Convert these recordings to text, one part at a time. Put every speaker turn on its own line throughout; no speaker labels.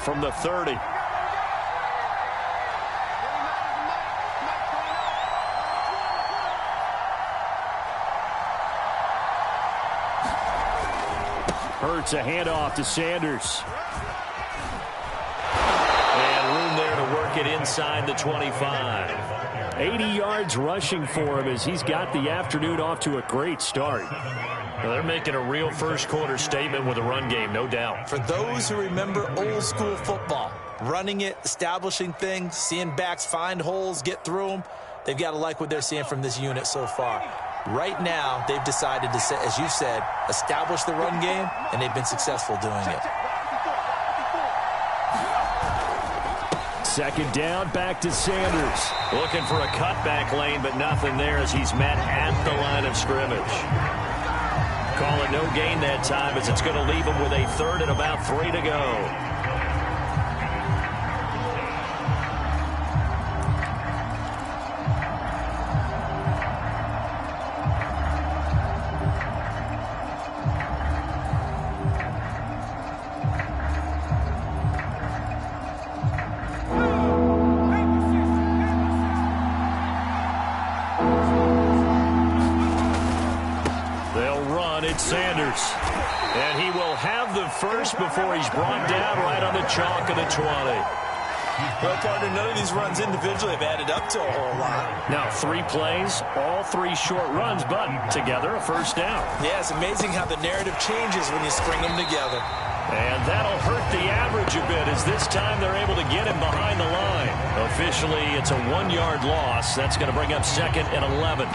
from the 30. Hurts a handoff to Sanders. And room there to work it inside the 25. 80 yards rushing for him as he's got the afternoon off to a great start.
Well, they're making a real first-quarter statement with a run game, no doubt.
For those who remember old-school football, running it, establishing things, seeing backs find holes, get through them, they've got to like what they're seeing from this unit so far. Right now, they've decided to, as you said, establish the run game, and they've been successful doing it.
Second down, back to Sanders.
Looking for a cutback lane, but nothing there as he's met at the line of scrimmage. Call it no gain that time as it's going to leave him with a third and about 3 to go.
Sanders. And he will have the first before he's brought down right on the chalk of the 20.
Well, partner, none of these runs individually have added up to a whole lot.
Now 3 plays, all 3 short runs, but together a first down.
Yeah, it's amazing how the narrative changes when you string them together.
And that'll hurt the average a bit as this time they're able to get him behind the line. Officially, it's a 1-yard loss. That's going to bring up 2nd and 11.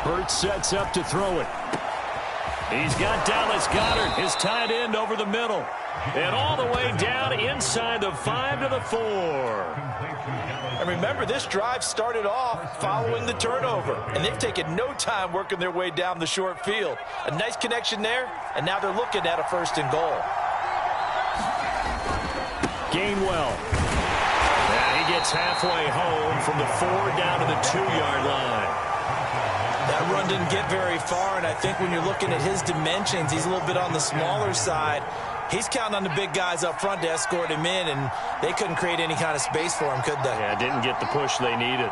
Hurts sets up to throw it. He's got Dallas Goedert, his tight end, over the middle. And all the way down inside the 5 to the 4.
And remember, this drive started off following the turnover. And they've taken no time working their way down the short field. A nice connection there, and now they're looking at a 1st and goal.
Gainwell. And he gets halfway home from the 4 down to the 2-yard line.
That run didn't get very far, and I think when you're looking at his dimensions, he's a little bit on the smaller side. He's counting on the big guys up front to escort him in, and they couldn't create any kind of space for him, could they?
Yeah, didn't get the push they needed.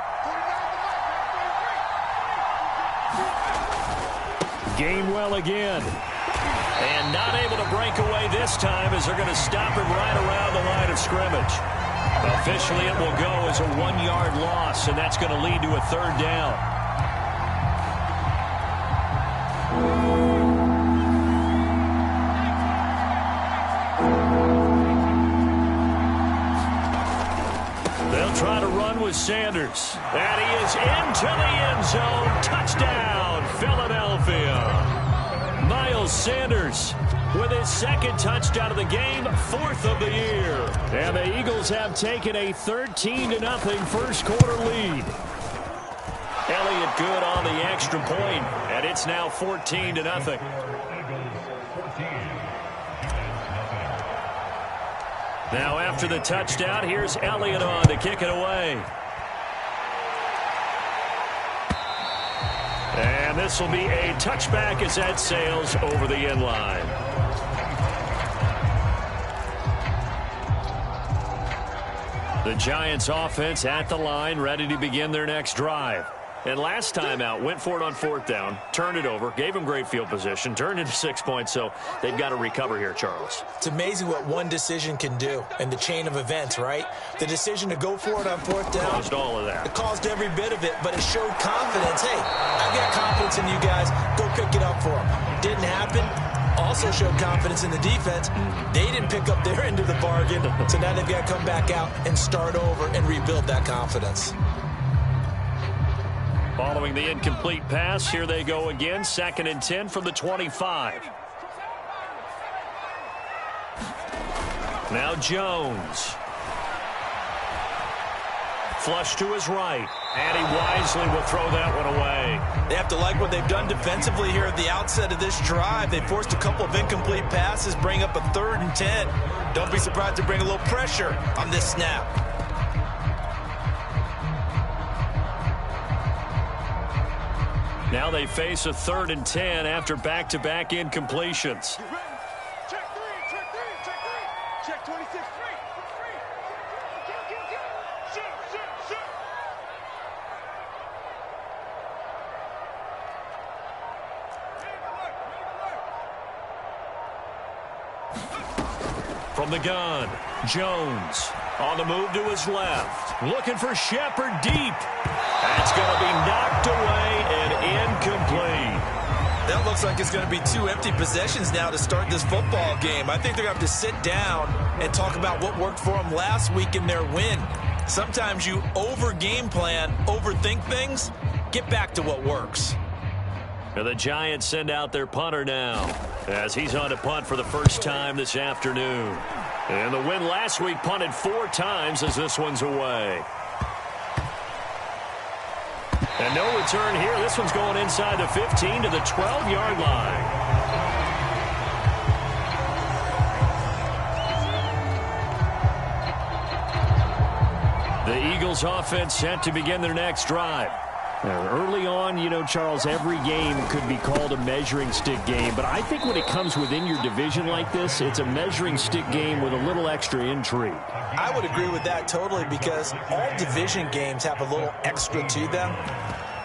Gainwell again. And not able to break away this time as they're going to stop him right around the line of scrimmage. Officially, it will go as a 1-yard loss, and that's going to lead to a 3rd down. They'll try to run with Sanders. And he is into the end zone. Touchdown, Philadelphia. Miles Sanders with his 2nd touchdown of the game, 4th of the year. And the Eagles have taken a 13-0 first-quarter lead. Elliott good on the extra point, and it's now 14-0. Now after the touchdown, here's Elliott on to kick it away. And this will be a touchback as that sails over the end line. The Giants offense at the line, ready to begin their next drive. And last time out, went for it on 4th down, turned it over, gave them great field position, turned into 6 points, so they've got to recover here, Charles.
It's amazing what one decision can do in the chain of events, right? The decision to go for it on 4th down.
Caused all of that.
It caused every bit of it, but it showed confidence. Hey, I've got confidence in you guys. Go pick it up for them. Didn't happen. Also showed confidence in the defense. They didn't pick up their end of the bargain, so now they've got to come back out and start over and rebuild that confidence.
Following the incomplete pass, here they go again. 2nd and 10 from the 25. Now Jones. Flush to his right. And he wisely will throw that one away.
They have to like what they've done defensively here at the outset of this drive. They forced a couple of incomplete passes, bring up a 3rd and 10. Don't be surprised to bring a little pressure on this snap.
Now they face a 3rd and 10 after back-to-back incompletions.
Check 3, check 26, 3. Shoot.
From the gun, Jones on the move to his left. Looking for Shepard deep. That's going to be knocked away and incomplete.
That looks like it's going to be 2 empty possessions now to start this football game. I think they're going to have to sit down and talk about what worked for them last week in their win. Sometimes you over-game plan, overthink things. Get back to what works.
And the Giants send out their punter now as he's on to punt for the first time this afternoon. And the win last week punted 4 times as this one's away. And no return here. This one's going inside the 15 to the 12-yard line. The Eagles offense set to begin their next drive. Early on, you know, Charles, every game could be called a measuring stick game. But I think when it comes within your division like this, it's a measuring stick game with a little extra intrigue.
I would agree with that totally because all division games have a little extra to them.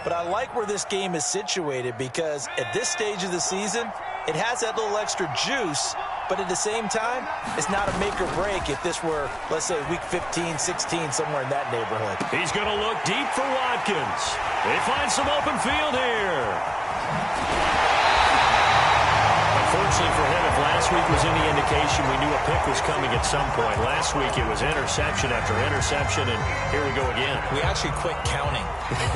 But I like where this game is situated because at this stage of the season, it has that little extra juice. But at the same time, it's not a make or break if this were, let's say, week 15, 16, somewhere in that neighborhood.
He's going to look deep for Watkins. They find some open field here. Unfortunately for him, if last week was any indication, we knew a pick was coming at some point. Last week it was interception after interception, and here we go again.
We actually quit counting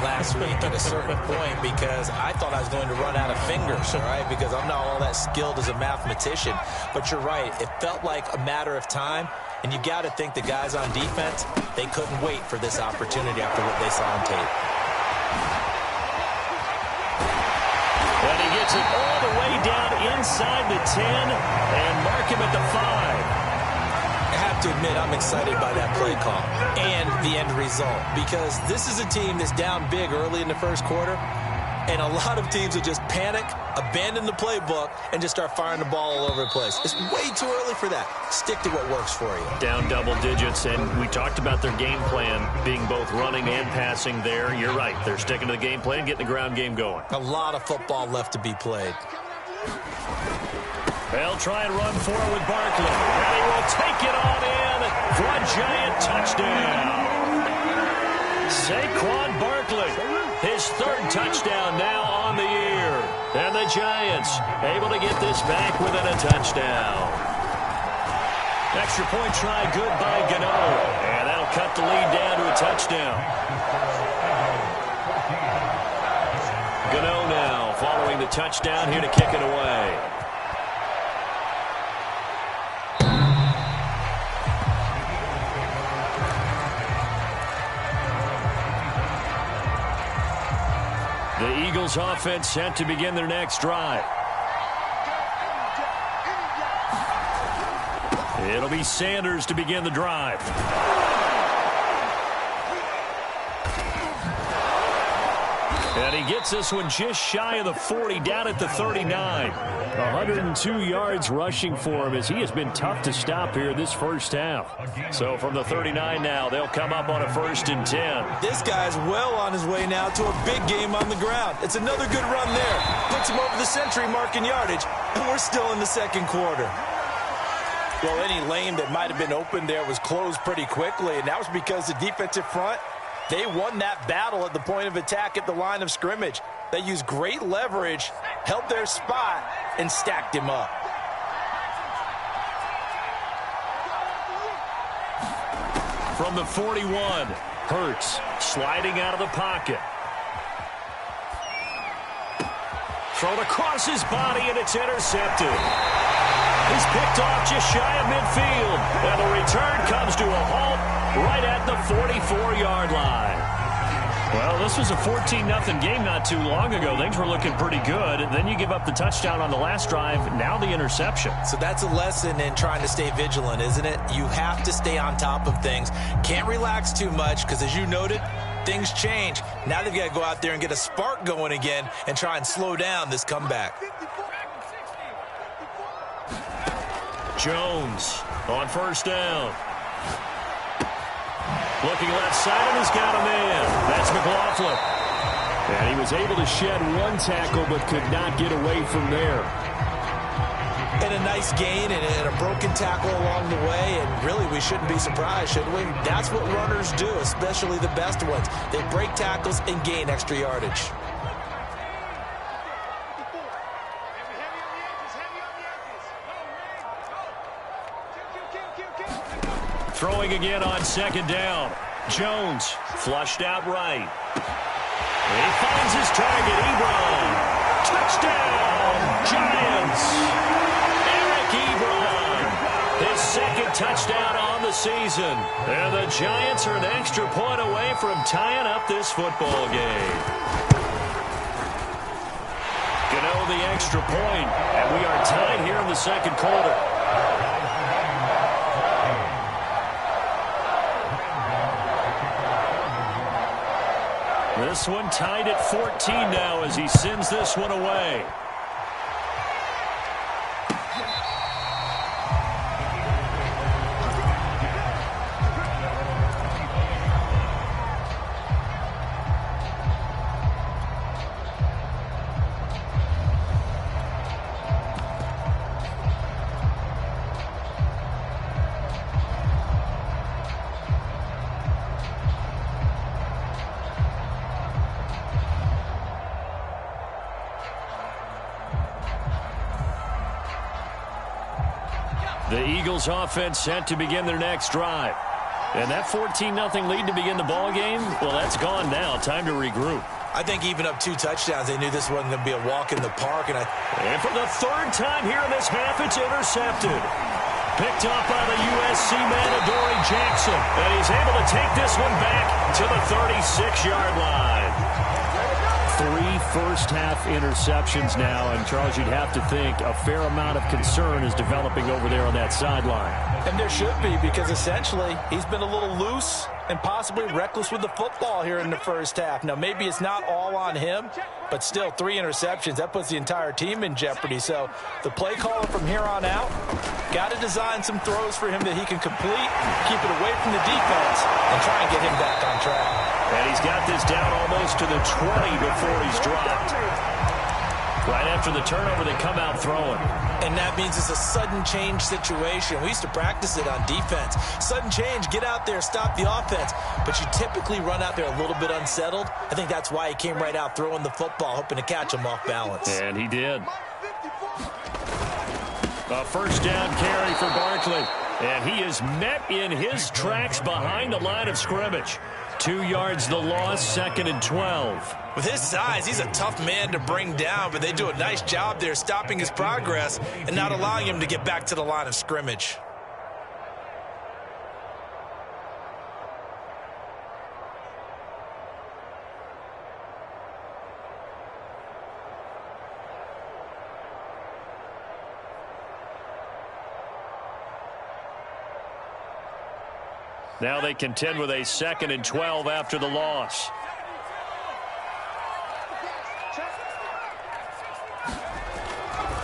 last week at a certain point because I thought I was going to run out of fingers, all right, because I'm not all that skilled as a mathematician. But you're right. It felt like a matter of time, and you got to think the guys on defense, they couldn't wait for this opportunity after what they saw on tape.
And he gets it all the way down inside the 10 and mark him at the 5.
I have to admit, I'm excited by that play call and the end result because this is a team that's down big early in the first quarter, and a lot of teams will just panic, abandon the playbook, and just start firing the ball all over the place. It's way too early for that. Stick to what works for you.
Down double digits, and we talked about their game plan being both running and passing there. You're right. They're sticking to the game plan, getting the ground game going.
A lot of football left to be played.
They'll try and run forward with Barkley. And he will take it on in for a Giant touchdown. Saquon Barkley, his 3rd touchdown now on the year. And the Giants able to get this back within a touchdown. Extra point try good by Gano. And that'll cut the lead down to a touchdown. Gano now following the touchdown here to kick it away. The Eagles offense set to begin their next drive. It'll be Sanders to begin the drive. And he gets this one just shy of the 40, down at the 39. 102 yards rushing for him as he has been tough to stop here this first half. So from the 39 now, they'll come up on a 1st and 10.
This guy's well on his way now to a big game on the ground. It's another good run there. Puts him over the century mark in yardage, and we're still in the second quarter. Well, any lane that might have been open there was closed pretty quickly, and that was because the defensive front, they won that battle at the point of attack at the line of scrimmage. They used great leverage, held their spot, and stacked him up.
From the 41, Hurts sliding out of the pocket. Thrown across his body, and it's intercepted. He's picked off just shy of midfield, and the return comes to a halt right at the 44-yard line. Well, this was a 14-0 game not too long ago. Things were looking pretty good. Then you give up the touchdown on the last drive, now the interception.
So that's a lesson in trying to stay vigilant, isn't it? You have to stay on top of things. Can't relax too much because, as you noted, things change. Now they've got to go out there and get a spark going again and try and slow down this comeback.
Jones on first down. Looking left side, and he's got a man. That's McLaughlin. And he was able to shed one tackle but could not get away from there.
And a nice gain and a broken tackle along the way, and really we shouldn't be surprised, should we? That's what runners do, especially the best ones. They break tackles and gain extra yardage.
Throwing again on second down. Jones flushed out right. He finds his target, Ebron. Touchdown, Giants. Eric Ebron, his second touchdown on the season. And the Giants are an extra point away from tying up this football game. Gano the extra point, and we are tied here in the second quarter. This one tied at 14 now as he sends this one away. The Eagles offense set to begin their next drive. And that 14-0 lead to begin the ball game, well, that's gone now. Time to regroup.
I think even up 2 touchdowns, they knew this wasn't going to be a walk in the park. And
for the third time here in this half, it's intercepted. Picked off by the USC man, Adoree Jackson. And he's able to take this one back to the 36-yard line. 3 first-half interceptions now, and Charles, you'd have to think a fair amount of concern is developing over there on that sideline.
And there should be, because essentially he's been a little loose and possibly reckless with the football here in the first half. Now, maybe it's not all on him, but still 3 interceptions. That puts the entire team in jeopardy. So the play caller from here on out got to design some throws for him that he can complete, keep it away from the defense, and try and get him back on track.
And he's got this down almost to the 20 before he's dropped. Right after the turnover, they come out throwing.
And that means it's a sudden change situation. We used to practice it on defense. Sudden change, get out there, stop the offense. But you typically run out there a little bit unsettled. I think that's why he came right out throwing the football, hoping to catch him off balance.
And he did. A first down carry for Barkley. And he is met in his tracks behind the line of scrimmage. 2 yards the loss, 2nd and 12.
With his size, he's a tough man to bring down, but they do a nice job there stopping his progress and not allowing him to get back to the line of scrimmage.
Now they contend with a 2nd and 12 after the loss.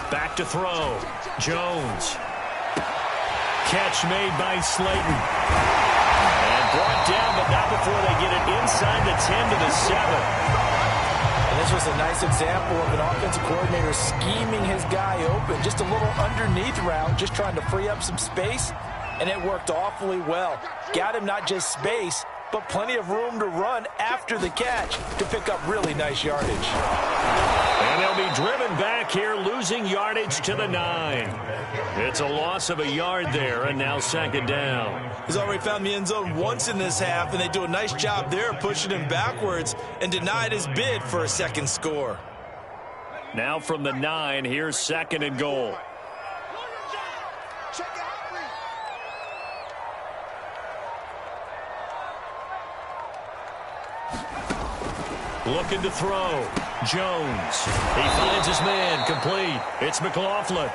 Back to throw. Jones. Catch made by Slayton. And brought down, but not before they get it inside the 10 to the 7.
And this was a nice example of an offensive coordinator scheming his guy open. Just a little underneath route, just trying to free up some space. And it worked awfully well. Got him not just space, but plenty of room to run after the catch to pick up really nice yardage.
And they'll be driven back here, losing yardage to the 9. It's a loss of a yard there, and now 2nd down.
He's already found the end zone once in this half, and they do a nice job there pushing him backwards and denied his bid for a second score.
Now from the 9, here's 2nd and goal. Looking to throw. Jones. He finds his man complete. It's McLaughlin.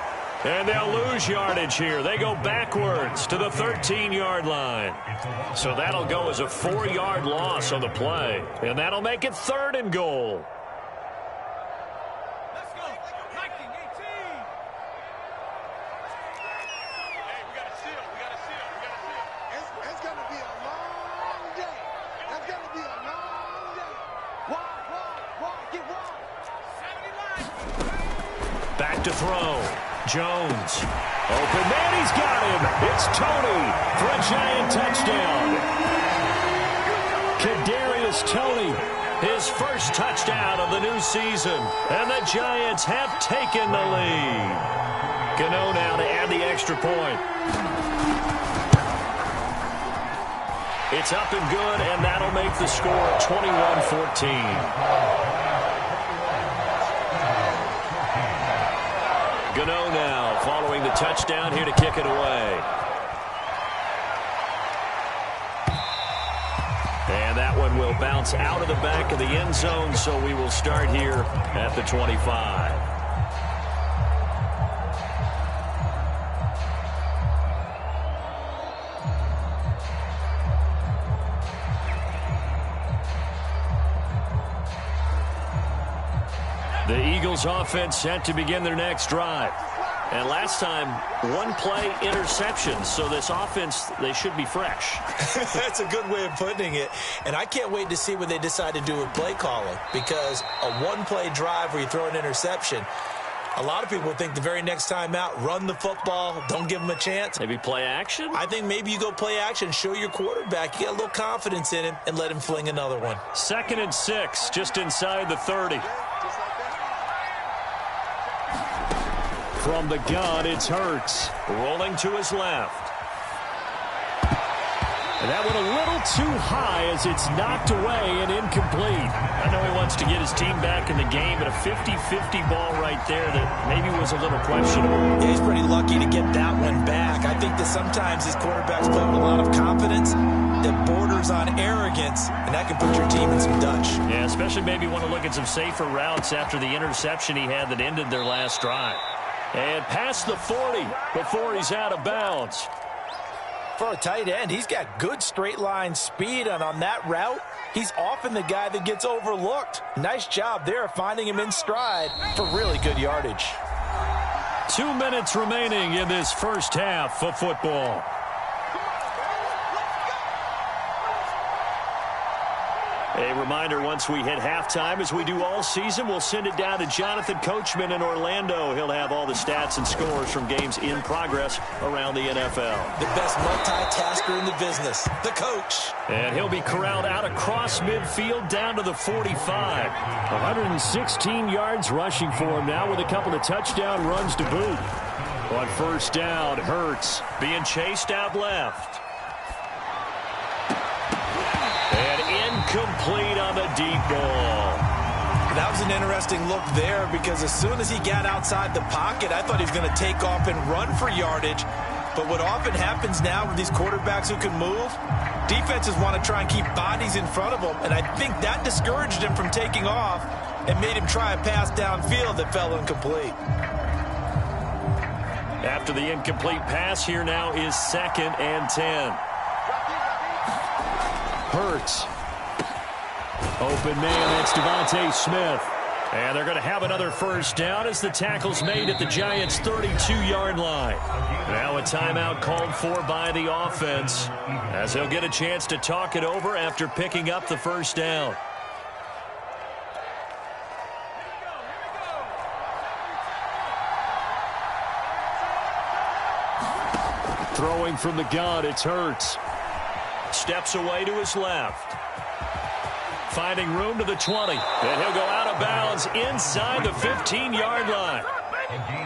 And they'll lose yardage here. They go backwards to the 13-yard line. So that'll go as a 4-yard loss on the play. And that'll make it 3rd and goal.
Let's go. 19, 18. Hey, we got to seal. We got to seal. We got to seal. It's going to be a long day. It's going to be a long day. Walk, get walk. 70 line.
Back to throw. Jones. Open man, he's got him. It's Tony for a Giant touchdown. Kadarius Toney, his first touchdown of the new season. And the Giants have taken the lead. Gano now to add the extra point. It's up and good, and that'll make the score 21-14. Gano now following the touchdown here to kick it away. And that one will bounce out of the back of the end zone, so we will start here at the 25. The Eagles offense set to begin their next drive. And last time, one play interception. So this offense, they should be fresh.
That's a good way of putting it. And I can't wait to see what they decide to do with play calling. Because a one-play drive where you throw an interception, a lot of people think the very next time out, run the football, don't give them a chance.
Maybe play action?
I think maybe you go play action, show your quarterback, you get a little confidence in him, and let him fling another one.
2nd and 6, just inside the 30. From the gun, it's Hurts. Rolling to his left. And that went a little too high as it's knocked away and incomplete. I know he wants to get his team back in the game, but a 50-50 ball right there that maybe was a little questionable.
Yeah, he's pretty lucky to get that one back. I think that sometimes these quarterbacks play with a lot of confidence that borders on arrogance, and that can put your team in some Dutch.
Yeah, especially maybe want to look at some safer routes after the interception he had that ended their last drive. And past the 40 before he's out of bounds.
For a tight end, he's got good straight line speed, and on that route, he's often the guy that gets overlooked. Nice job there finding him in stride for really good yardage.
2 minutes remaining in this first half of football. A reminder, once we hit halftime, as we do all season, we'll send it down to Jonathan Coachman in Orlando. He'll have all the stats and scores from games in progress around the NFL.
The best multitasker in the business, the coach.
And he'll be corralled out across midfield down to the 45. 116 yards rushing for him now with a couple of touchdown runs to boot. On first down, Hurts being chased out left. Complete on the deep ball.
That was an interesting look there because as soon as he got outside the pocket, I thought he was going to take off and run for yardage. But what often happens now with these quarterbacks who can move, defenses want to try and keep bodies in front of them, and I think that discouraged him from taking off and made him try a pass downfield that fell incomplete.
After the incomplete pass, here now is 2nd and 10. Hurts. Open man, that's Devontae Smith. And they're going to have another first down as the tackle's made at the Giants' 32-yard line. Now a timeout called for by the offense as he'll get a chance to talk it over after picking up the first down. Throwing from the gun, it's Hurts. Steps away to his left. Finding room to the 20. And he'll go out of bounds inside the 15-yard line.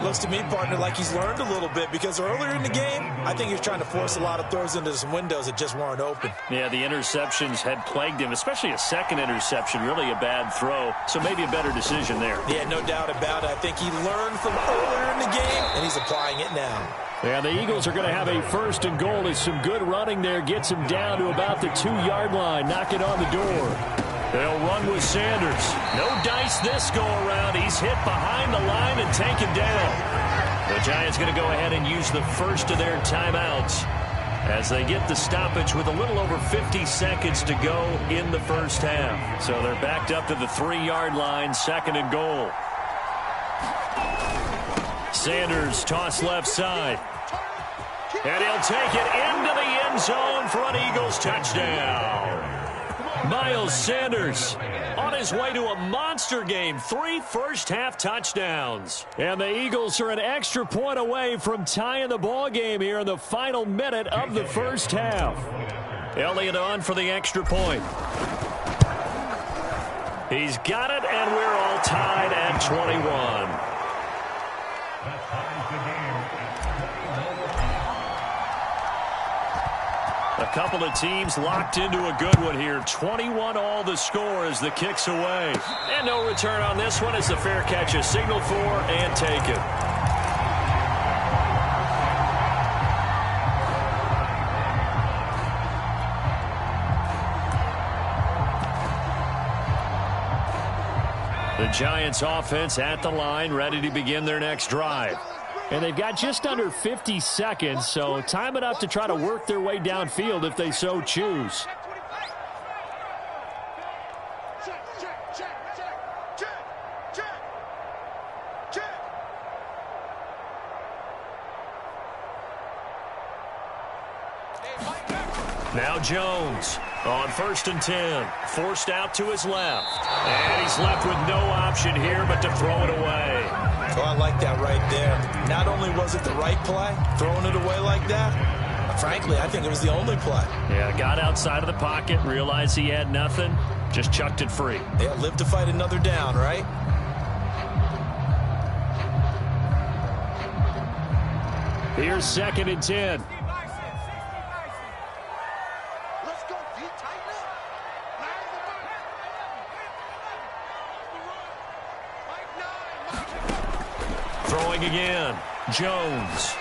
Looks to me, partner, like he's learned a little bit because earlier in the game, I think he was trying to force a lot of throws into some windows that just weren't open.
Yeah, the interceptions had plagued him, especially a second interception, really a bad throw. So maybe a better decision there.
Yeah, no doubt about it. I think he learned from earlier in the game, and he's applying it now.
Yeah, the Eagles are going to have a 1st and goal as some good running there gets him down to about the 2-yard line. Knock it on the door. They'll run with Sanders. No dice this go-around. He's hit behind the line and taken down. The Giants going to go ahead and use the first of their timeouts as they get the stoppage with a little over 50 seconds to go in the first half. So they're backed up to the 3-yard line, 2nd and goal. Sanders toss left side. And he'll take it into the end zone for an Eagles touchdown. Miles Sanders on his way to a monster game. 3 first-half touchdowns. And the Eagles are an extra point away from tying the ball game here in the final minute of the first half. Elliott on for the extra point. He's got it, and we're all tied at 21. A couple of teams locked into a good one here. 21 all the score as the kick's away. And no return on this one as the fair catch is signaled for and taken. The Giants offense at the line, ready to begin their next drive. And they've got just under 50 seconds, so time enough to try to work their way downfield if they so choose. Now Jones on 1st and 10. Forced out to his left. And he's left with no option here but to throw it away.
Oh, I like that right there. Not only was it the right play, throwing it away like that, frankly, I think it was the only play.
Yeah, got outside of the pocket, realized he had nothing, just chucked it free.
Yeah, live to fight another down, right?
Here's 2nd and 10. Throwing again. Jones.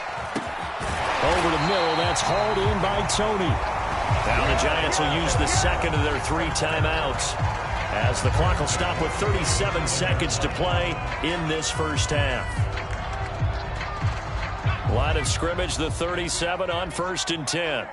Over the middle. That's hauled in by Tony. Now the Giants will use the 2nd of their 3 timeouts as the clock will stop with 37 seconds to play in this first half. Line of scrimmage, the 37 on 1st and 10.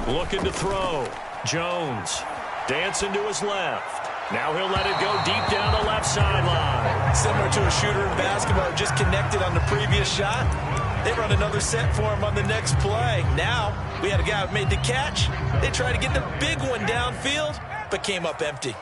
Looking to throw. Jones dancing to his left. Now he'll let it go deep down the left sideline.
Similar to a shooter in basketball, just connected on the previous shot. They run another set for him on the next play. Now we had a guy who made the catch. They tried to get the big one downfield, but came up empty.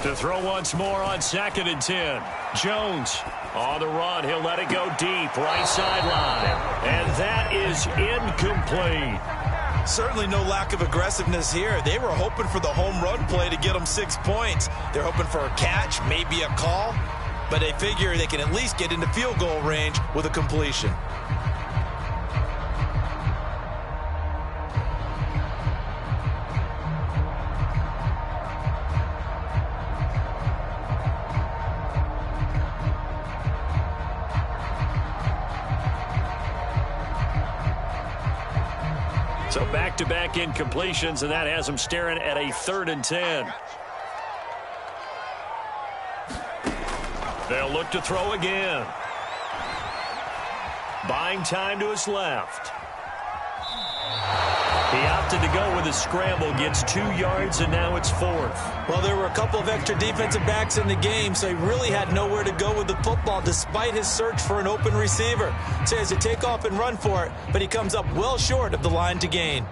To throw once more on 2nd and 10. Jones on the run. He'll let it go deep. Right sideline. And that is incomplete.
Certainly no lack of aggressiveness here. They were hoping for the home run play to get them 6 points. They're hoping for a catch, maybe a call. But they figure they can at least get into field goal range with a completion.
So back-to-back incompletions, and that has them staring at a 3rd and 10. They'll look to throw again. Buying time to his left. He opted to go with a scramble, gets 2 yards, and now it's 4th.
Well, there were a couple of extra defensive backs in the game, so he really had nowhere to go with the football despite his search for an open receiver. So he has to take off and run for it, but he comes up well short of the line to gain.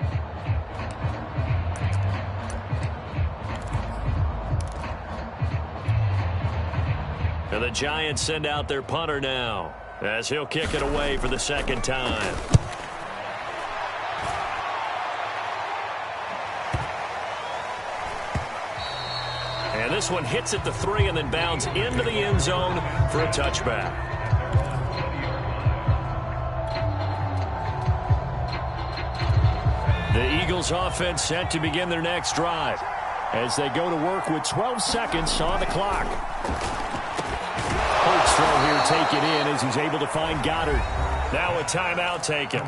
And the Giants send out their punter now as he'll kick it away for the 2nd time. And this one hits at the 3 and then bounds into the end zone for a touchback. The Eagles offense set to begin their next drive as they go to work with 12 seconds on the clock. Holt's throw here taken in as he's able to find Goddard. Now a timeout taken.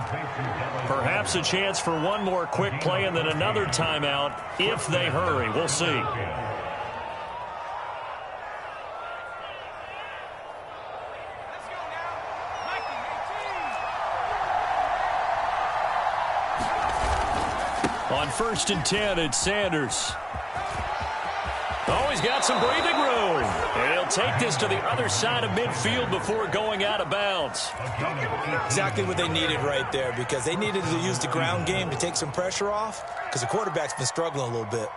Perhaps a chance for one more quick play and then another timeout if they hurry. We'll see. On 1st and 10, it's Sanders. Oh, he's got some breathing room. And he'll take this to the other side of midfield before going out of bounds.
Exactly what they needed right there, because they needed to use the ground game to take some pressure off, because the quarterback's been struggling a little bit.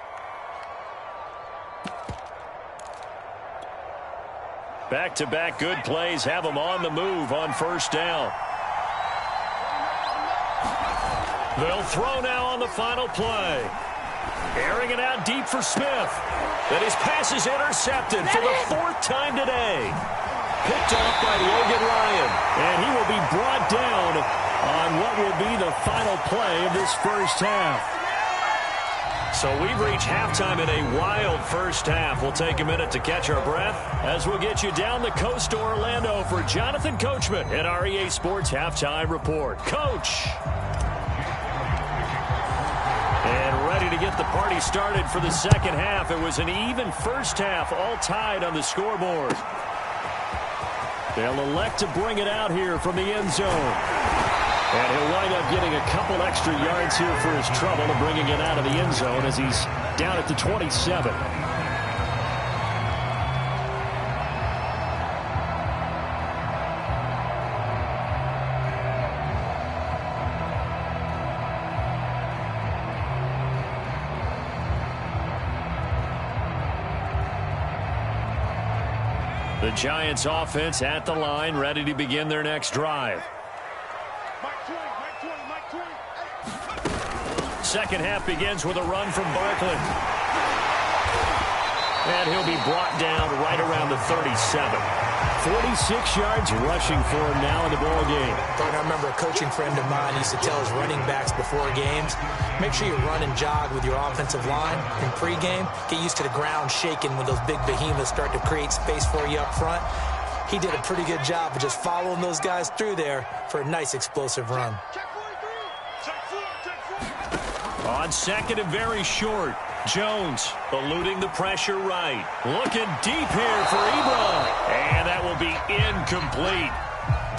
Back-to-back good plays have them on the move on 1st down. They'll throw now on the final play. Airing it out deep for Smith. Then his pass is intercepted for the 4th time today. Picked off by Logan Ryan. And he will be brought down on what will be the final play of this first half. So we've reached halftime in a wild first half. We'll take a minute to catch our breath as we'll get you down the coast to Orlando for Jonathan Coachman at our EA Sports Halftime Report. Coach. And ready to get the party started for the second half. It was an even first half, all tied on the scoreboard. They'll elect to bring it out here from the end zone. And he'll wind up getting a couple extra yards here for his trouble of bringing it out of the end zone as he's down at the 27. The Giants offense at the line, ready to begin their next drive. Second half begins with a run from Barkley. And he'll be brought down right around the 37. 46 yards rushing for him now in the ball game.
I remember a coaching friend of mine used to tell his running backs before games, make sure you run and jog with your offensive line in pregame. Get used to the ground shaking when those big behemoths start to create space for you up front. He did a pretty good job of just following those guys through there for a nice explosive run.
On 2nd and very short, Jones eluding the pressure right. Looking deep here for Ebron. And that will be incomplete.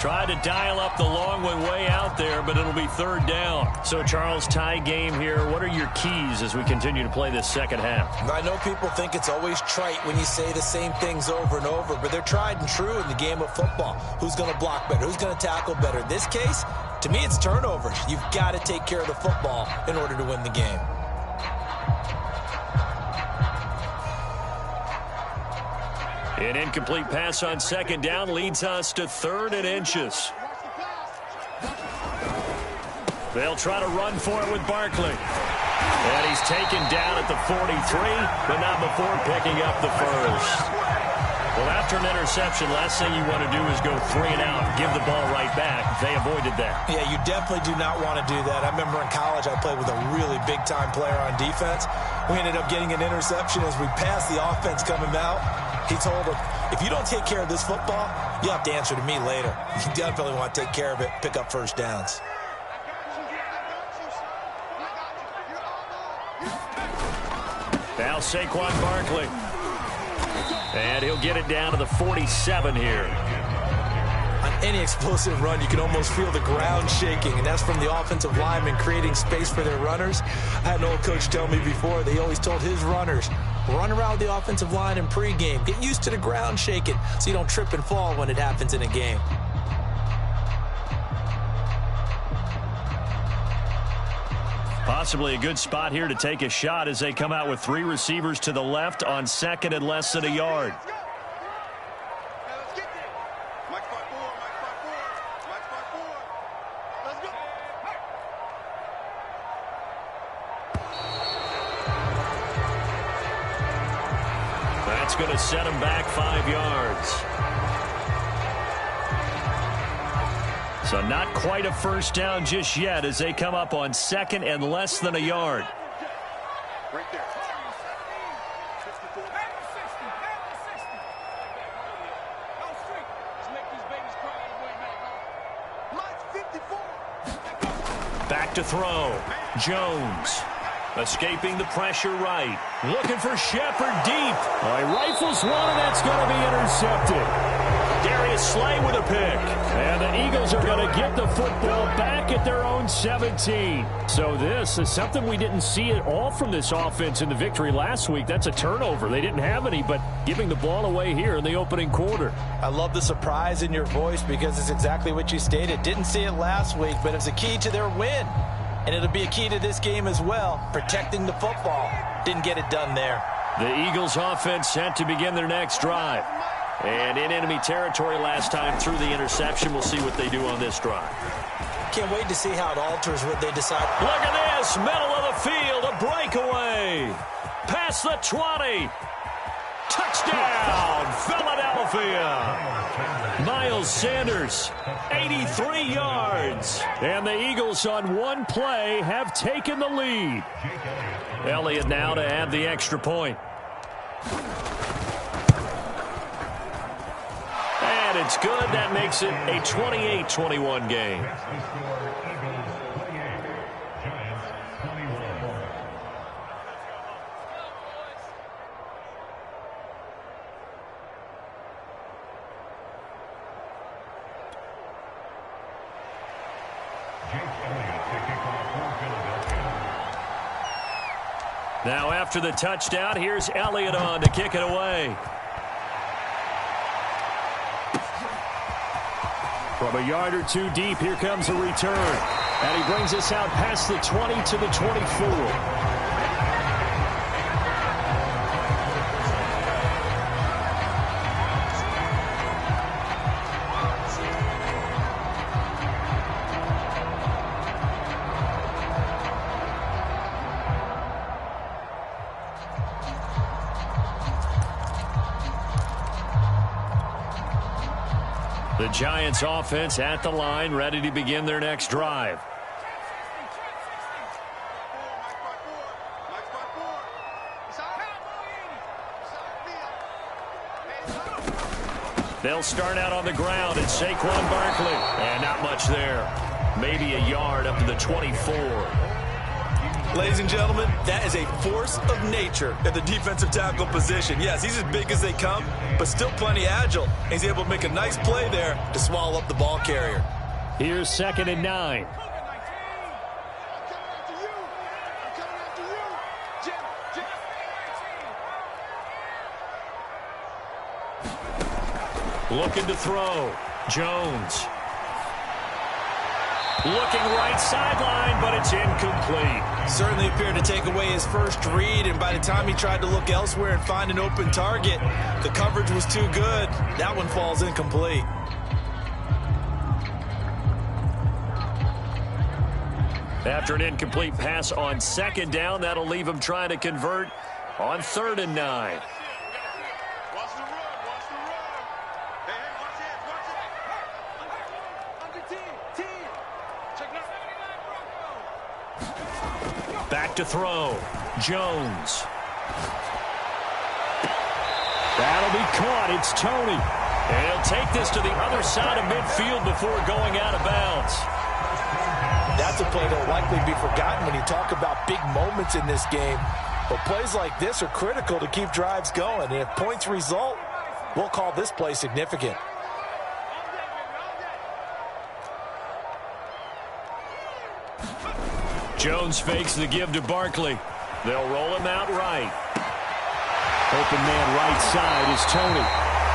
Tried to dial up the long one way out there, but it'll be 3rd down. So, Charles, tie game here. What are your keys as we continue to play this second half?
I know people think it's always trite when you say the same things over and over, but they're tried and true in the game of football. Who's going to block better? Who's going to tackle better? In this case, to me, it's turnovers. You've got to take care of the football in order to win the game.
An incomplete pass on 2nd down leads us to 3rd and inches. They'll try to run for it with Barkley. And he's taken down at the 43, but not before picking up the first. Well, after an interception, last thing you want to do is go 3 and out and give the ball right back. They avoided that.
Yeah, you definitely do not want to do that. I remember in college I played with a really big-time player on defense. We ended up getting an interception as we passed the offense coming out. He told him, if you don't take care of this football, you have to answer to me later. You definitely want to take care of it, pick up first downs.
Now Saquon Barkley. And he'll get it down to the 47 here.
On any explosive run, you can almost feel the ground shaking, and that's from the offensive linemen creating space for their runners. I had an old coach tell me before, they always told his runners, run around the offensive line in pregame. Get used to the ground shaking so you don't trip and fall when it happens in a game.
Possibly a good spot here to take a shot as they come out with 3 receivers to the left on 2nd and less than a yard. That's going to set him back 5 yards. So not quite a first down just yet as they come up on second and less than a yard.
Right there.
Back to throw. Jones. Escaping the pressure right. Looking for Shepard deep. He rifles one, and that's going to be intercepted. Darius Slay with a pick. And the Eagles are going to get the football back at their own 17. So this is something we didn't see at all from this offense in the victory last week. That's a turnover. They didn't have any, but giving the ball away here in the opening quarter.
I love the surprise in your voice because it's exactly what you stated. Didn't see it last week, but it's a key to their win. And it'll be a key to this game as well, protecting the football. Didn't get it done there.
The Eagles offense set to begin their next drive. And in enemy territory last time through the interception. We'll see what they do on this drive.
Can't wait to see how it alters what they decide.
Look at this, middle of the field, a breakaway. Past the 20. Touchdown, Philadelphia. Miles Sanders, 83 yards. And the Eagles on one play have taken the lead. Elliott now to add the extra point. And it's good. That makes it a 28-21 game. Now after the touchdown, here's Elliott on to kick it away. From a yard or two deep, here comes a return. And he brings us out past the 20 to the 24. The Giants offense at the line, ready to begin their next drive. They'll start out on the ground at Saquon Barkley. And not much there. Maybe a yard up to the 24.
Ladies and gentlemen, that is a force of nature at the defensive tackle position. Yes, he's as big as they come, but still plenty agile. He's able to make a nice play there to swallow up the ball carrier.
Here's 2nd and 9. Looking to throw. Jones. Looking right sideline, but it's incomplete.
Certainly appeared to take away his first read, and by the time he tried to look elsewhere and find an open target, the coverage was too good. That one falls incomplete.
After an incomplete pass on 2nd down, that'll leave him trying to convert on 3rd and 9. Back to throw. Jones. That'll be caught. It's Tony. And he'll take this to the other side of midfield before going out of bounds.
That's a play that will likely be forgotten when you talk about big moments in this game. But plays like this are critical to keep drives going. And if points result, we'll call this play significant.
Jones fakes the give to Barkley. They'll roll him out right. Open man right side is Tony.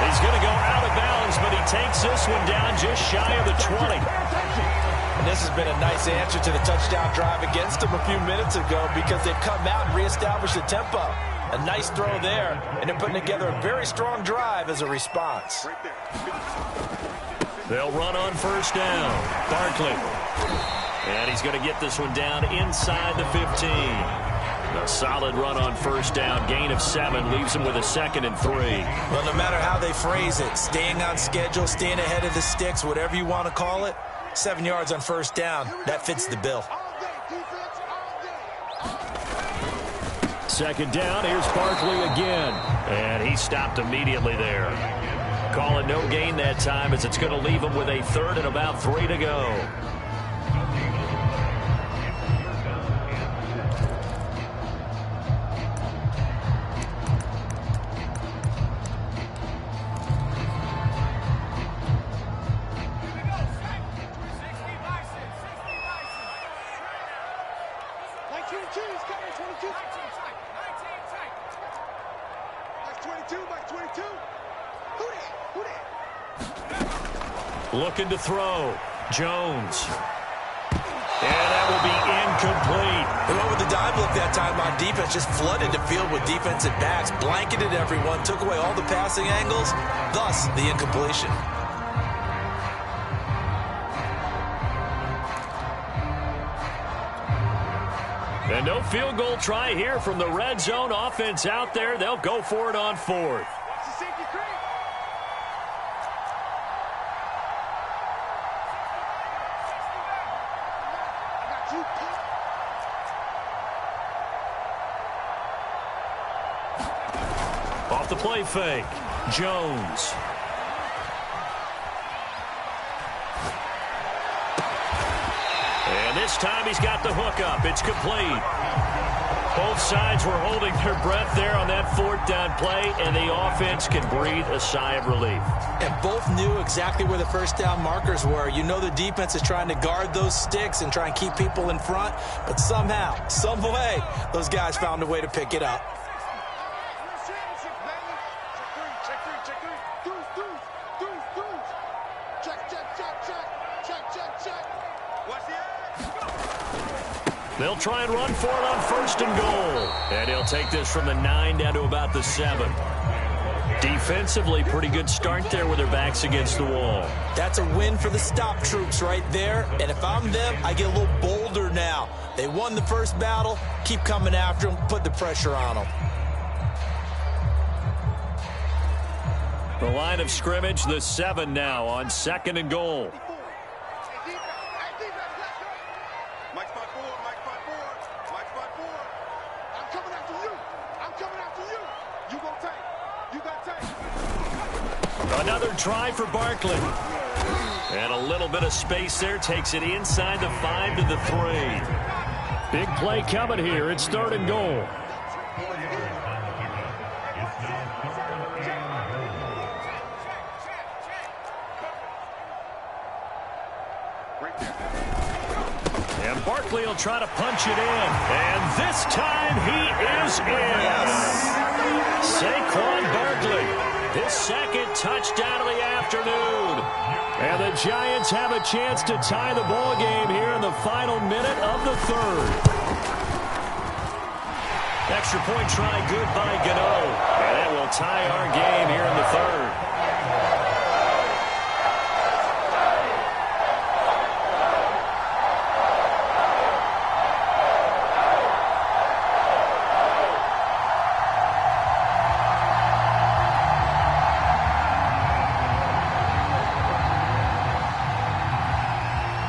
He's going to go out of bounds, but he takes this one down just shy of the 20.
And this has been a nice answer to the touchdown drive against them a few minutes ago because they've come out and reestablished the tempo. A nice throw there, and they're putting together a very strong drive as a response.
They'll run on 1st down. Barkley. And he's going to get this one down inside the 15. A solid run on 1st down. Gain of 7 leaves him with a 2nd and 3.
Well, no matter how they phrase it, staying on schedule, staying ahead of the sticks, whatever you want to call it, 7 yards on first down. That fits the bill.
All day, defense, all day.
Second down, here's Barkley again.
And he stopped immediately there. Call it no gain that time as it's going to leave him with a third and about 3 to go.
Looking to throw. Jones. And that will be incomplete.
They went with the dime look that time on defense. Just flooded the field with defensive backs. Blanketed everyone. Took away all the passing angles. Thus, the incompletion.
And no field goal try here from the red zone offense out there. They'll go for it on fourth. Off the play fake. Jones. And this time he's got the hook up. It's complete. Both sides were holding their breath there on that fourth down play, and the offense can breathe a sigh of relief.
And both knew exactly where the first down markers were. You know the defense is trying to guard those sticks and try and keep people in front, but somehow, some way, those guys found a way to pick it up.
They'll try and run for it on first and goal. And he'll take this from the 9 down to about the 7. Defensively, pretty good start there with their backs against the wall.
That's a win for the stop troops right there. And if I'm them, I get a little bolder now. They won the first battle. Keep coming after them. Put the pressure on them.
The line of scrimmage, the 7 now on second and goal. Another try for Barkley. And a little bit of space there takes it inside the 5 to the 3. Big play coming here. It's third and goal. And Barkley will try to punch it in. And this time he is in. Saquon Barkley. His second touchdown of the afternoon. And the Giants have a chance to tie the ball game here in the final minute of the third. Extra point try good by Gano. And that will tie our game here in the third.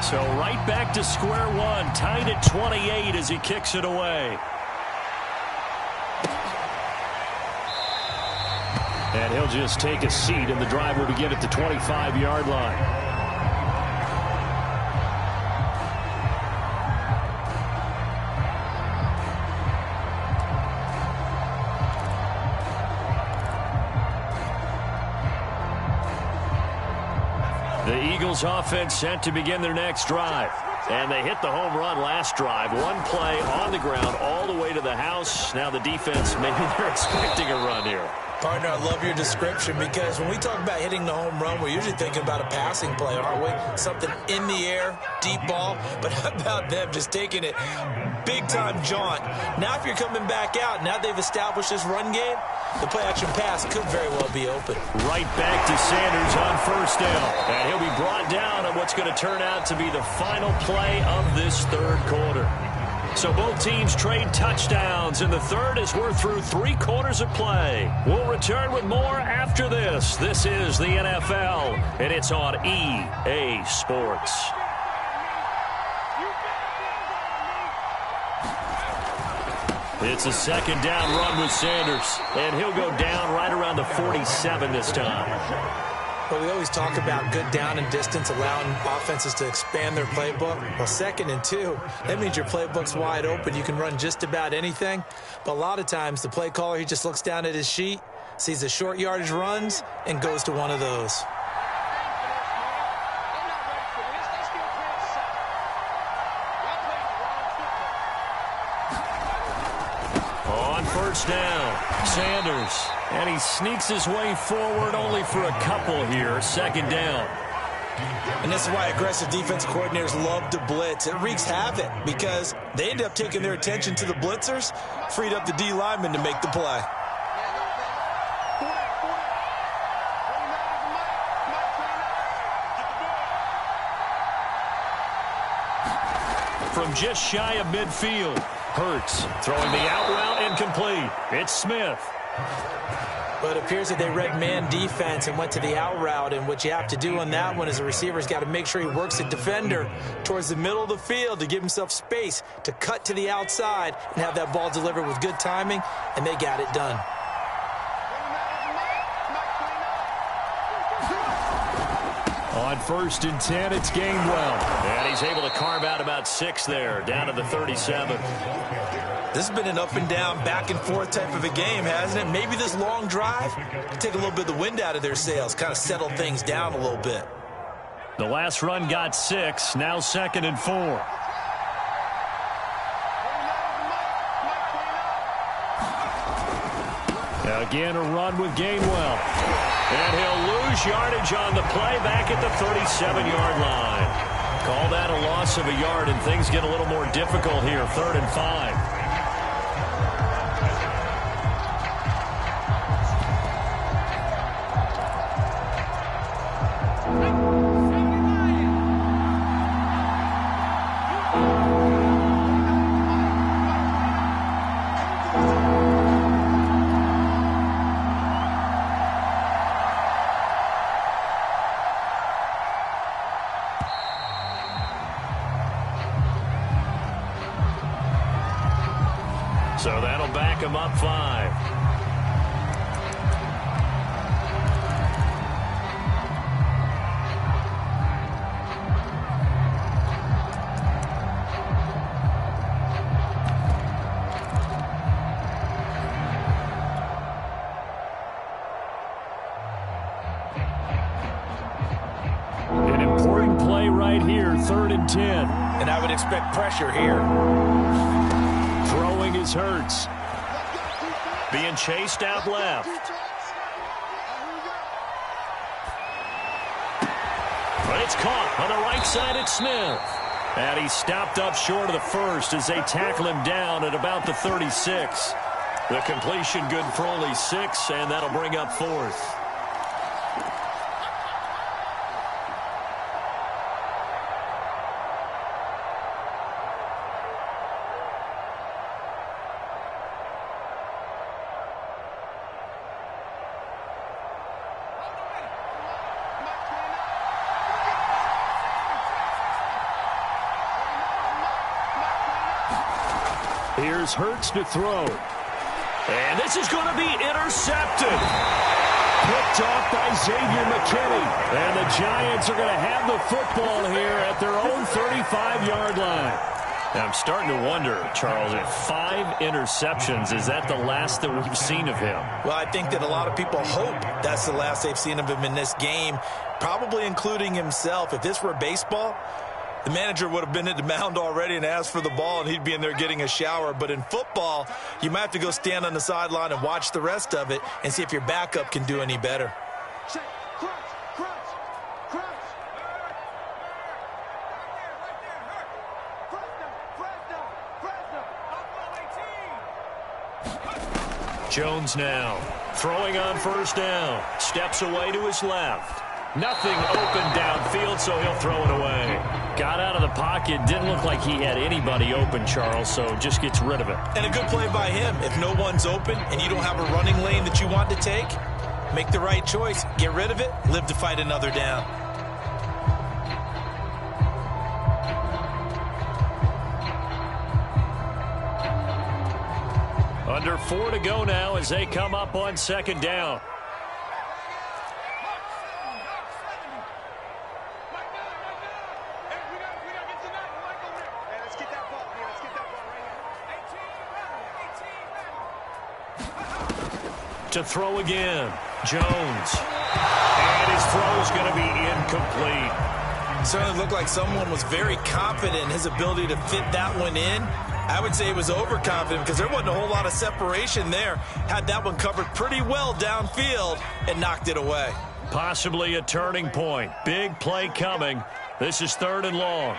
So right back to square one, tied at 28 as he kicks it away. And he'll just take a seat, and the drive will begin at the 25-yard line. The Eagles offense set to begin their next drive. And they hit the home run last drive. One play on the ground all the way to the house. Now the defense, maybe they're expecting a run here.
Partner, I love your description because when we talk about hitting the home run, we're usually thinking about a passing play, aren't we? Something in the air, deep ball. But how about them just taking it big-time jaunt? Now if you're coming back out, now they've established this run game, the play-action pass could very well be open.
Right back to Sanders on first down. And he'll be brought down on what's going to turn out to be the final play of this third quarter. So both teams trade touchdowns, and the third as we're through 3 quarters of play. We'll return with more after this. This is the NFL, and it's on EA Sports. It's a second down run with Sanders. And he'll go down right around the 47 this time.
Well, we always talk about good down and distance, allowing offenses to expand their playbook. Well, 2nd and 2, that means your playbook's wide open. You can run just about anything. But a lot of times, the play caller, he just looks down at his sheet, sees the short yardage runs, and goes to one of those.
On first down, Sanders. And he sneaks his way forward only for a couple here. 2nd down.
And this is why aggressive defense coordinators love to blitz. It wreaks havoc because they end up taking their attention to the blitzers, freed up the D lineman to make the play.
From just shy of midfield, Hurts throwing the out route incomplete. It's Smith.
But it appears that they read man defense and went to the out route, and what you have to do on that one is the receiver's got to make sure he works the defender towards the middle of the field to give himself space to cut to the outside and have that ball delivered with good timing, and they got it done.
On 1st and 10, it's Gainwell. And he's able to carve out about 6 there, down to the 37.
This has been an up and down, back and forth type of a game, hasn't it? Maybe this long drive can take a little bit of the wind out of their sails, kind of settle things down a little bit.
The last run got 6, now 2nd and 4. Again, a run with Gainwell. And he'll lose yardage on the play back at the 37-yard line. Call that a loss of a yard, and things get a little more difficult here, 3rd and 5. So that'll back him up 5. An important play right here, 3rd and 10.
And I would expect pressure here.
Throwing is Hurts. Being chased out left. But it's caught on the right side at Smith. And he's stopped up short of the 1st as they tackle him down at about the 36. The completion good for only 6, and that'll bring up 4th. Here's Hurts to throw. And this is going to be intercepted. Picked off by Xavier McKinney. And the Giants are going to have the football here at their own 35-yard line. Now, I'm starting to wonder, Charles, if 5 interceptions, is that the last that we've seen of him?
Well, I think that a lot of people hope that's the last they've seen of him in this game, probably including himself. If this were baseball, the manager would have been at the mound already and asked for the ball, and he'd be in there getting a shower. But in football, you might have to go stand on the sideline and watch the rest of it and see if your backup can do any better.
Check. Crunch.
Jones now throwing on 1st down. Steps away to his left. Nothing open downfield, so he'll throw it away. Got out of the pocket. Didn't look like he had anybody open, Charles, so just gets rid of it.
And a good play by him. If no one's open and you don't have a running lane that you want to take, make the right choice. Get rid of it. Live to fight another down.
Under 4 to go now as they come up on second down. To throw again, Jones. And his throw is going to be incomplete.
Certainly looked like someone was very confident in his ability to fit that one in. I would say he was overconfident because there wasn't a whole lot of separation there. Had that one covered pretty well downfield and knocked it away.
Possibly a turning point. Big play coming. This is 3rd and long.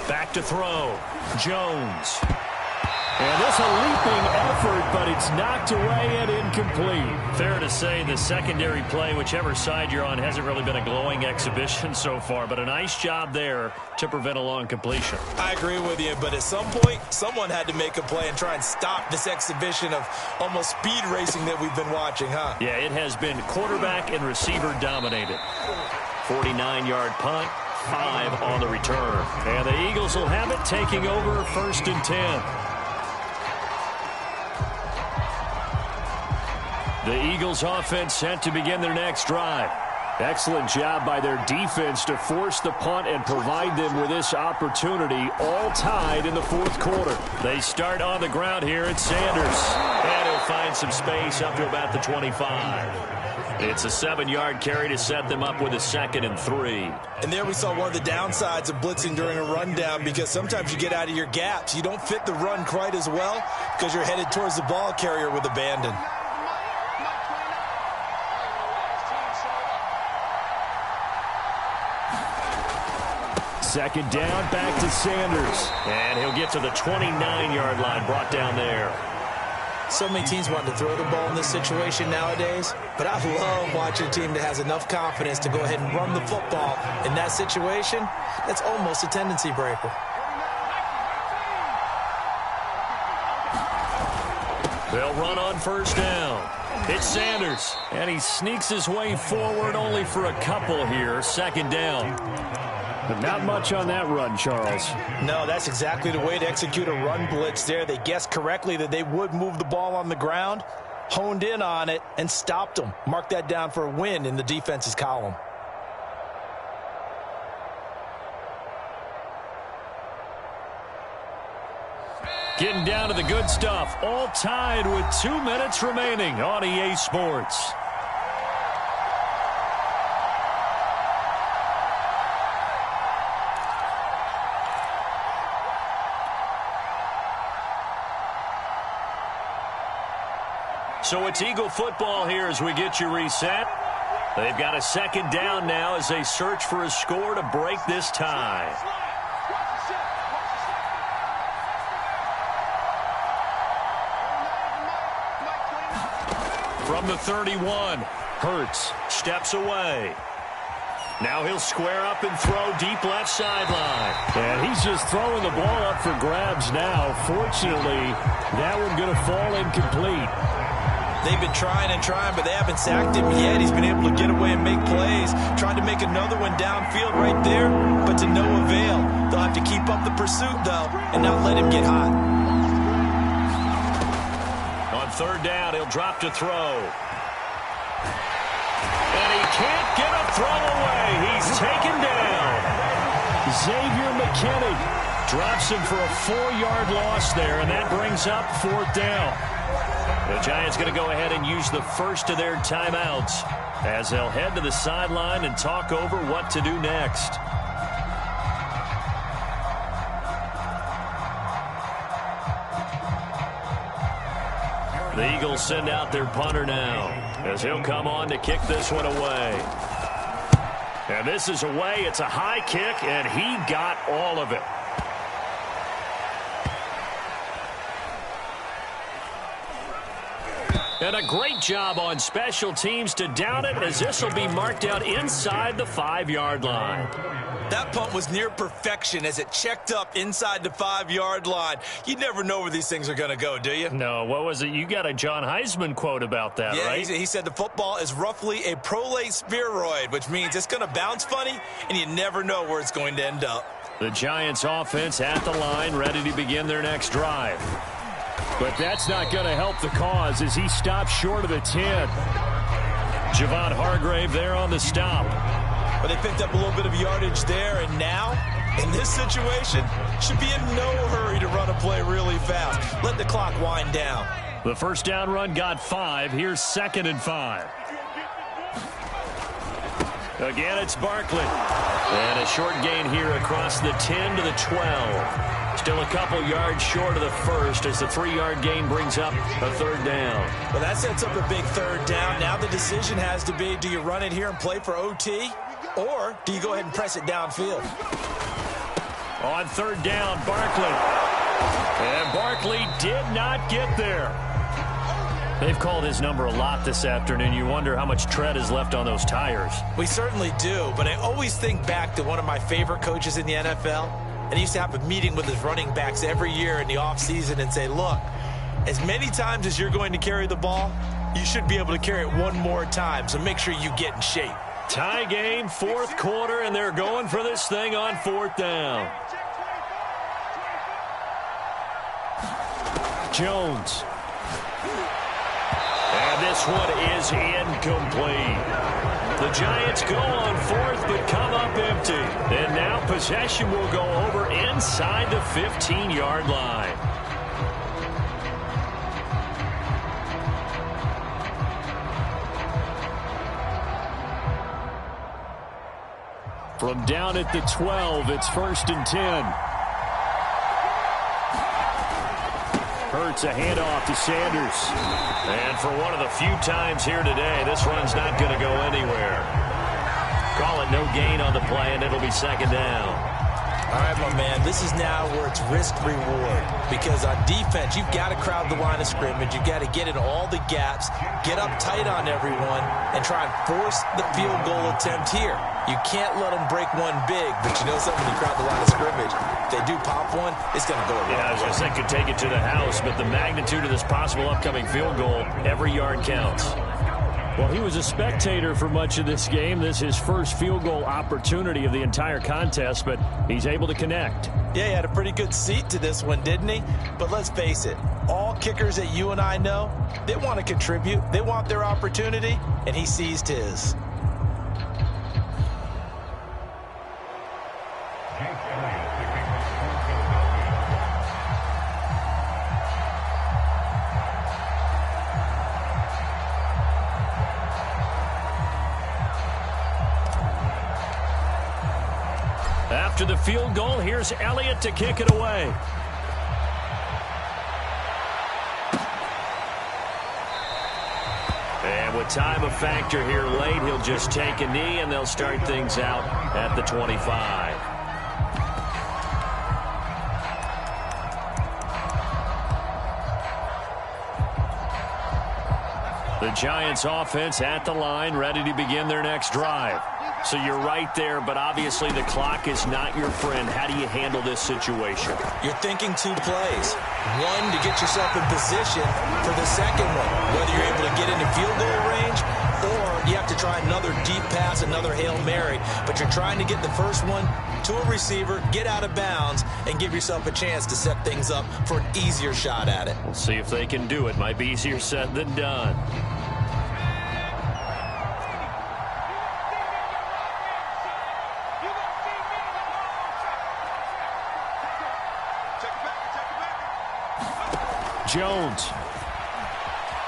Back to throw. Jones. And this a leaping effort, but it's knocked away and incomplete. Fair to say the secondary play, whichever side you're on, hasn't really been a glowing exhibition so far, but a nice job there to prevent a long completion.
I agree with you, but at some point, someone had to make a play and try and stop this exhibition of almost speed racing that we've been watching, huh?
Yeah, it has been quarterback and receiver dominated. 49-yard punt. 5 on the return. And the Eagles will have it, taking over 1st and 10. The Eagles offense set to begin their next drive. Excellent job by their defense to force the punt and provide them with this opportunity, all tied in the 4th quarter. They start on the ground here at Sanders. And he'll find some space up to about the 25. It's a 7-yard carry to set them up with a 2nd and 3.
And there we saw one of the downsides of blitzing during a rundown, because sometimes you get out of your gaps. You don't fit the run quite as well because you're headed towards the ball carrier with abandon.
Second down, back to Sanders. And he'll get to the 29-yard line, brought down there.
So many teams want to throw the ball in this situation nowadays, but I love watching a team that has enough confidence to go ahead and run the football in that situation. That's almost a tendency breaker.
They'll run on 1st down. It's Sanders, and he sneaks his way forward only for a couple here. 2nd down. But not much on that run, Charles.
No, that's exactly the way to execute a run blitz there. They guessed correctly that they would move the ball on the ground, honed in on it, and stopped them. Mark that down for a win in the defense's column.
Getting down to the good stuff. All tied with 2 minutes remaining on EA Sports. So it's Eagle football here as we get you reset. They've got a 2nd down now as they search for a score to break this tie. From the 31, Hurts steps away. Now he'll square up and throw deep left sideline. And he's just throwing the ball up for grabs now. Fortunately, that one going to fall incomplete.
They've been trying and trying, but they haven't sacked him yet. He's been able to get away and make plays. Tried to make another one downfield right there, but to no avail. They'll have to keep up the pursuit, though, and not let him get hot.
On 3rd down, he'll drop to throw. And he can't get a throw away. He's taken down. Xavier McKinney drops him for a 4-yard loss there, and that brings up 4th down. The Giants going to go ahead and use the first of their timeouts as they'll head to the sideline and talk over what to do next. The Eagles send out their punter now as he'll come on to kick this one away. And this is away. It's a high kick, and he got all of it. And a great job on special teams to down it, as this will be marked out inside the 5-yard line.
That punt was near perfection as it checked up inside the 5-yard line. You never know where these things are going to go, do you?
No, what was it? You got a John Heisman quote about that,
yeah,
right?
He said the football is roughly a prolate spheroid, which means it's going to bounce funny, and you never know where it's going to end up.
The Giants offense at the line, ready to begin their next drive. But that's not going to help the cause as he stops short of the 10. Javon Hargrave there on the stop.
But they picked up a little bit of yardage there, and now, in this situation, should be in no hurry to run a play really fast. Let the clock wind down.
The first down run got 5. Here's 2nd and 5. Again, it's Barkley. And a short gain here across the 10 to the 12. Still a couple yards short of the first as the 3-yard gain brings up a 3rd down.
Well, that sets up a big 3rd down. Now the decision has to be, do you run it here and play for OT? Or do you go ahead and press it downfield?
On 3rd down, Barkley. And Barkley did not get there. They've called his number a lot this afternoon. You wonder how much tread is left on those tires.
We certainly do, but I always think back to one of my favorite coaches in the NFL. And he used to have a meeting with his running backs every year in the offseason and say, look, as many times as you're going to carry the ball, you should be able to carry it one more time, so make sure you get in shape.
Tie game, 4th quarter, and they're going for this thing on 4th down. Jones. And this one is incomplete. The Giants go on 4th, but come up empty. And now possession will go over inside the 15-yard line. From down at the 12, it's 1st and 10. Hurts a handoff to Sanders. And for one of the few times here today, this run's not going to go anywhere. Call it no gain on the play, and it'll be 2nd down.
All right, my man, this is now where it's risk-reward. Because on defense, you've got to crowd the line of scrimmage. You've got to get in all the gaps, get up tight on everyone, and try and force the field goal attempt here. You can't let them break one big, but you know something, when you crowd the line of scrimmage, if they do pop one, it's going to go around.
Yeah, I was going to say could take it to the house, but the magnitude of this possible upcoming field goal, every yard counts. Well, he was a spectator for much of this game. This is his first field goal opportunity of the entire contest, but he's able to connect.
Yeah, he had a pretty good seat to this one, didn't he? But let's face it, all kickers that you and I know, they want to contribute. They want their opportunity, and he seized his.
After the field goal, here's Elliott to kick it away. And with time a factor here late, he'll just take a knee, and they'll start things out at the 25. The Giants offense at the line, ready to begin their next drive. So you're right there, but obviously the clock is not your friend. How do you handle this situation?
You're thinking 2 plays. One, to get yourself in position for the second one, whether you're able to get into field goal range or you have to try another deep pass, another Hail Mary. But you're trying to get the first one to a receiver, get out of bounds, and give yourself a chance to set things up for an easier shot at it.
We'll see if they can do it. Might be easier said than done. Jones.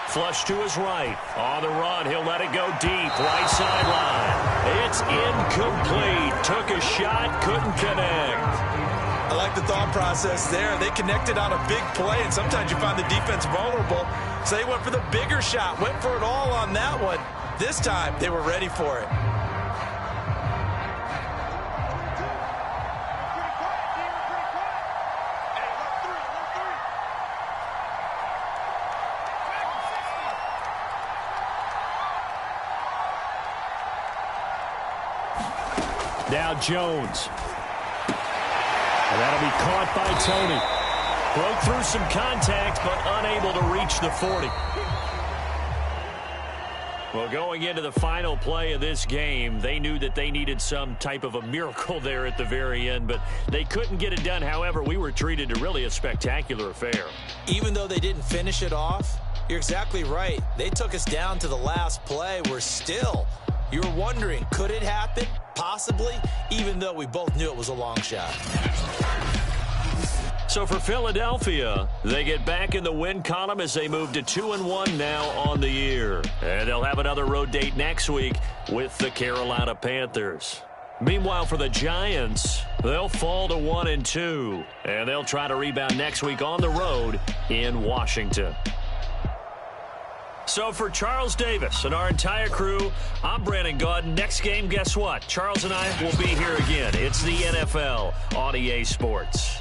Flush to his right. On the run, he'll let it go deep. Right sideline. It's incomplete. Took a shot, couldn't connect.
I like the thought process there. They connected on a big play, and sometimes you find the defense vulnerable. So they went for the bigger shot, went for it all on that one. This time, they were ready for it.
Now Jones. And that'll be caught by Tony. Broke through some contact, but unable to reach the 40. Well, going into the final play of this game, they knew that they needed some type of a miracle there at the very end, but they couldn't get it done. However, we were treated to really a spectacular affair.
Even though they didn't finish it off, you're exactly right. They took us down to the last play. You were wondering, could it happen? Possibly, even though we both knew it was a long shot.
So for Philadelphia, they get back in the win column as they move to 2-1 now on the year. And they'll have another road date next week with the Carolina Panthers. Meanwhile, for the Giants, they'll fall to 1-2. And they'll try to rebound next week on the road in Washington. So for Charles Davis and our entire crew, I'm Brandon Gaudin. Next game, guess what? Charles and I will be here again. It's the NFL on EA Sports.